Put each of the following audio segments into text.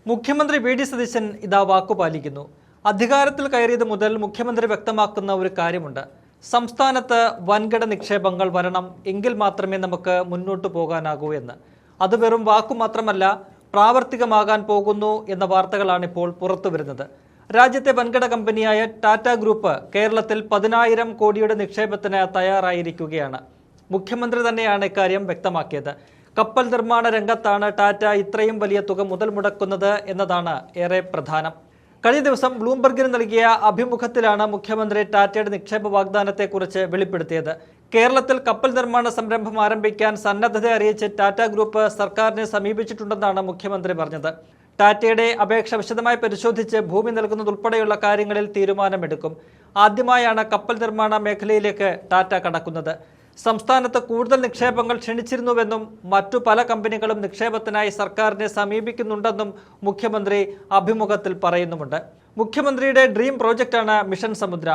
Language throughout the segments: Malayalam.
മുഖ്യമന്ത്രി വി.ഡി. സതീശൻ ഇതാ വാക്കുപാലിക്കുന്നു. അധികാരത്തിൽ കയറിയത് മുതൽ മുഖ്യമന്ത്രി വ്യക്തമാക്കുന്ന ഒരു കാര്യമുണ്ട്. സംസ്ഥാനത്ത് വൻകിട നിക്ഷേപങ്ങൾ വരണം, എങ്കിൽ മാത്രമേ നമുക്ക് മുന്നോട്ട് പോകാനാകൂ എന്ന്. അത് വെറും വാക്കു മാത്രമല്ല, പ്രാവർത്തികമാകാൻ പോകുന്നു എന്ന വാർത്തകളാണ് ഇപ്പോൾ പുറത്തുവരുന്നത്. രാജ്യത്തെ വൻകിട കമ്പനിയായ ടാറ്റ ഗ്രൂപ്പ് കേരളത്തിൽ 10,000 കോടിയുടെ നിക്ഷേപത്തിന് തയ്യാറായിരിക്കുകയാണ്. മുഖ്യമന്ത്രി തന്നെയാണ് ഇക്കാര്യം വ്യക്തമാക്കിയത്. കപ്പൽ നിർമ്മാണ രംഗത്താണ് ടാറ്റ ഇത്രയും വലിയ തുക മുതൽ മുടക്കുന്നത് എന്നതാണ് ഏറെ പ്രധാനം. കഴിഞ്ഞ ദിവസം ബ്ലൂംബർഗിന് നൽകിയ അഭിമുഖത്തിലാണ് മുഖ്യമന്ത്രി ടാറ്റയുടെ നിക്ഷേപ വാഗ്ദാനത്തെക്കുറിച്ച് വെളിപ്പെടുത്തിയത്. കേരളത്തിൽ കപ്പൽ നിർമ്മാണ സംരംഭം ആരംഭിക്കാൻ സന്നദ്ധത അറിയിച്ച് ടാറ്റ ഗ്രൂപ്പ് സർക്കാരിനെ സമീപിച്ചിട്ടുണ്ടെന്നാണ് മുഖ്യമന്ത്രി പറഞ്ഞത്. ടാറ്റയുടെ അപേക്ഷ വിശദമായി പരിശോധിച്ച് ഭൂമി നൽകുന്നതുൾപ്പെടെയുള്ള കാര്യങ്ങളിൽ തീരുമാനമെടുക്കും. ആദ്യമായാണ് കപ്പൽ നിർമ്മാണ മേഖലയിലേക്ക് ടാറ്റ കടക്കുന്നത്. സംസ്ഥാനത്ത് കൂടുതൽ നിക്ഷേപങ്ങൾ ക്ഷണിച്ചിരുന്നുവെന്നും മറ്റു പല കമ്പനികളും നിക്ഷേപത്തിനായി സർക്കാരിനെ സമീപിക്കുന്നുണ്ടെന്നും മുഖ്യമന്ത്രി അഭിമുഖത്തിൽ പറയുന്നുമുണ്ട്. മുഖ്യമന്ത്രിയുടെ ഡ്രീം പ്രോജക്റ്റാണ് മിഷൻ സമുദ്ര.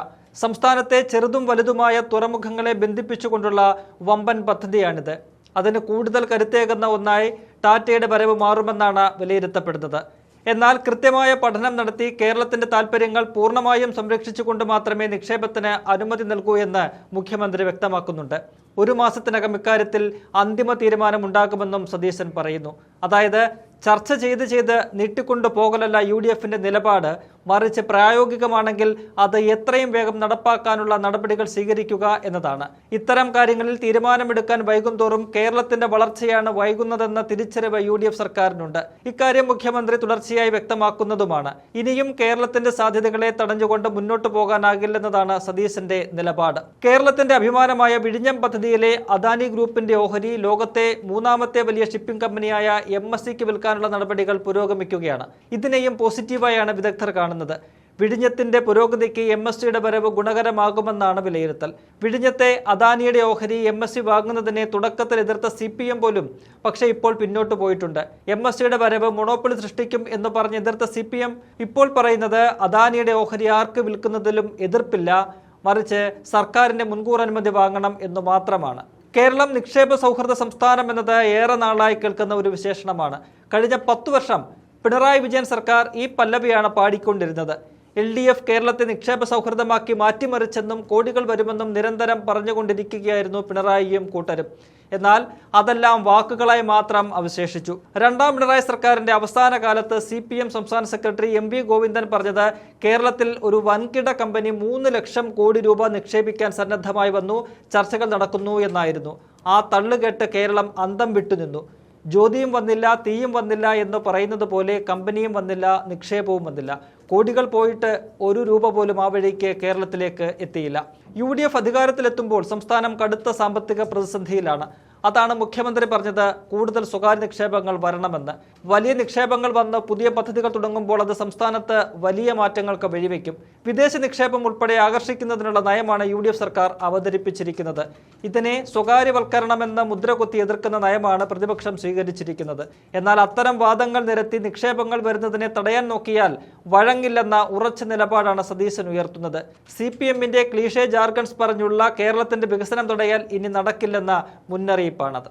സംസ്ഥാനത്തെ ചെറുതും വലുതുമായ തുറമുഖങ്ങളെ ബന്ധിപ്പിച്ചുകൊണ്ടുള്ള വമ്പൻ പദ്ധതിയാണിത്. അതിന് കൂടുതൽ കരുത്തേകുന്ന ഒന്നായി ടാറ്റയുടെ വരവ് മാറുമെന്നാണ് വിലയിരുത്തപ്പെടുന്നത്. എന്നാൽ കൃത്യമായ പഠനം നടത്തി കേരളത്തിന്റെ താൽപ്പര്യങ്ങൾ പൂർണ്ണമായും സംരക്ഷിച്ചുകൊണ്ട് മാത്രമേ നിക്ഷേപത്തിന് അനുമതി നൽകൂ എന്ന് മുഖ്യമന്ത്രി വ്യക്തമാക്കുന്നുണ്ട്. 1 മാസത്തിനകം ഇക്കാര്യത്തിൽ അന്തിമ തീരുമാനമുണ്ടാകുമെന്നും സതീശൻ പറയുന്നു. അതായത് ചർച്ച ചെയ്ത് നീട്ടിക്കൊണ്ടു പോകലല്ല UDFന്റെ നിലപാട്, മറിച്ച് പ്രായോഗികമാണെങ്കിൽ അത് എത്രയും വേഗം നടപ്പാക്കാനുള്ള നടപടികൾ സ്വീകരിക്കുക എന്നതാണ്. ഇത്തരം കാര്യങ്ങളിൽ തീരുമാനമെടുക്കാൻ വൈകുന്തോറും കേരളത്തിന്റെ വളർച്ചയാണ് വൈകുന്നതെന്ന തിരിച്ചറിവ് UDF സർക്കാരിനുണ്ട്. ഇക്കാര്യം മുഖ്യമന്ത്രി തുടർച്ചയായി വ്യക്തമാക്കുന്നതുമാണ്. ഇനിയും കേരളത്തിന്റെ സാധ്യതകളെ തടഞ്ഞുകൊണ്ട് മുന്നോട്ട് പോകാനാകില്ലെന്നതാണ് സതീശന്റെ നിലപാട്. കേരളത്തിന്റെ അഭിമാനമായ വിഴിഞ്ഞം പദ്ധതിയിലെ അദാനി ഗ്രൂപ്പിന്റെ ഓഹരി ലോകത്തെ 3ാമത്തെ വലിയ ഷിപ്പിംഗ് കമ്പനിയായ MSCക്ക് വിൽക്കാനുള്ള നടപടികൾ പുരോഗമിക്കുകയാണ്. ഇതിനെയും പോസിറ്റീവായാണ് വിദഗ്ധർ കാണുന്നത്. വിഴിഞ്ഞത്തിന്റെ പുരോഗതിക്ക് MSCയുടെ വരവ് ഗുണകരമാകുമെന്നാണ് വിലയിരുത്തൽ. വിഴിഞ്ഞത്തെ അദാനിയുടെ ഓഹരി MSC വാങ്ങുന്നതിനെ തുടക്കത്തിൽ എതിർത്ത CPM പോലും പക്ഷേ ഇപ്പോൾ പിന്നോട്ട് പോയിട്ടുണ്ട്. MSCയുടെ വരവ് മൊണോപ്പൊളി സൃഷ്ടിക്കും എന്ന് പറഞ്ഞ് എതിർത്ത CPM ഇപ്പോൾ പറയുന്നത് അദാനിയുടെ ഓഹരി ആർക്ക് വിൽക്കുന്നതിലും എതിർപ്പില്ല, മറിച്ച് സർക്കാരിന്റെ മുൻകൂർ അനുമതി വാങ്ങണം എന്ന് മാത്രമാണ്. കേരളം നിക്ഷേപ സൗഹൃദ സംസ്ഥാനം എന്നത് ഏറെ നാളായി കേൾക്കുന്ന ഒരു വിശേഷണമാണ്. കഴിഞ്ഞ 10 വർഷം പിണറായി വിജയൻ സർക്കാർ ഈ പല്ലവിയാണ് പാടിക്കൊണ്ടിരുന്നത്. LDF കേരളത്തെ നിക്ഷേപ സൗഹൃദമാക്കി മാറ്റിമറിച്ചെന്നും കോടികൾ വരുമെന്നും നിരന്തരം പറഞ്ഞുകൊണ്ടിരിക്കുകയായിരുന്നു പിണറായിയും കൂട്ടരും. എന്നാൽ അതെല്ലാം വാക്കുകളായി മാത്രം അവശേഷിച്ചു. 2ാം പിണറായി സർക്കാരിന്റെ അവസാന കാലത്ത് CPM സംസ്ഥാന സെക്രട്ടറി MV ഗോവിന്ദൻ പറഞ്ഞത് കേരളത്തിൽ ഒരു വൻകിട കമ്പനി 3 ലക്ഷം കോടി രൂപ നിക്ഷേപിക്കാൻ സന്നദ്ധമായി വന്നു, ചർച്ചകൾ നടക്കുന്നു എന്നായിരുന്നു. ആ തള്ളുകെട്ട് കേരളം അന്തം വിട്ടുനിന്നു. ജ്യോതിയും വന്നില്ല, തീയും വന്നില്ല എന്ന് പറയുന്നത് പോലെ കമ്പനിയും വന്നില്ല, നിക്ഷേപവും വന്നില്ല. കോടികൾ പോയിട്ട് 1 രൂപ പോലും ആ വഴിക്ക് കേരളത്തിലേക്ക് എത്തിയില്ല. UDF അധികാരത്തിലെത്തുമ്പോൾ സംസ്ഥാനം കടുത്ത സാമ്പത്തിക പ്രതിസന്ധിയിലാണ്. അതാണ് മുഖ്യമന്ത്രി പറഞ്ഞത് കൂടുതൽ സ്വകാര്യ നിക്ഷേപങ്ങൾ വരണമെന്ന്. വലിയ നിക്ഷേപങ്ങൾ വന്ന് പുതിയ പദ്ധതികൾ തുടങ്ങുമ്പോൾ അത് സംസ്ഥാനത്ത് വലിയ മാറ്റങ്ങൾക്ക് വഴിവെക്കും. വിദേശ നിക്ഷേപം ഉൾപ്പെടെ ആകർഷിക്കുന്നതിനുള്ള നയമാണ് UDF സർക്കാർ അവതരിപ്പിച്ചിരിക്കുന്നത്. ഇതിനെ സ്വകാര്യവൽക്കരണമെന്ന് മുദ്രകുത്തി എതിർക്കുന്ന നയമാണ് പ്രതിപക്ഷം സ്വീകരിച്ചിരിക്കുന്നത്. എന്നാൽ അത്തരം വാദങ്ങൾ നിരത്തി നിക്ഷേപങ്ങൾ വരുന്നതിനെ തടയാൻ നോക്കിയാൽ വഴങ്ങില്ലെന്ന ഉറച്ച നിലപാടാണ് സതീശൻ ഉയർത്തുന്നത്. CPMന്റെ ക്ലീഷേ ജാർഗൺസ് പറഞ്ഞുള്ള കേരളത്തിന്റെ വികസനം തടയാൻ ഇനി നടക്കില്ലെന്ന മുന്നറിയിപ്പാണത്.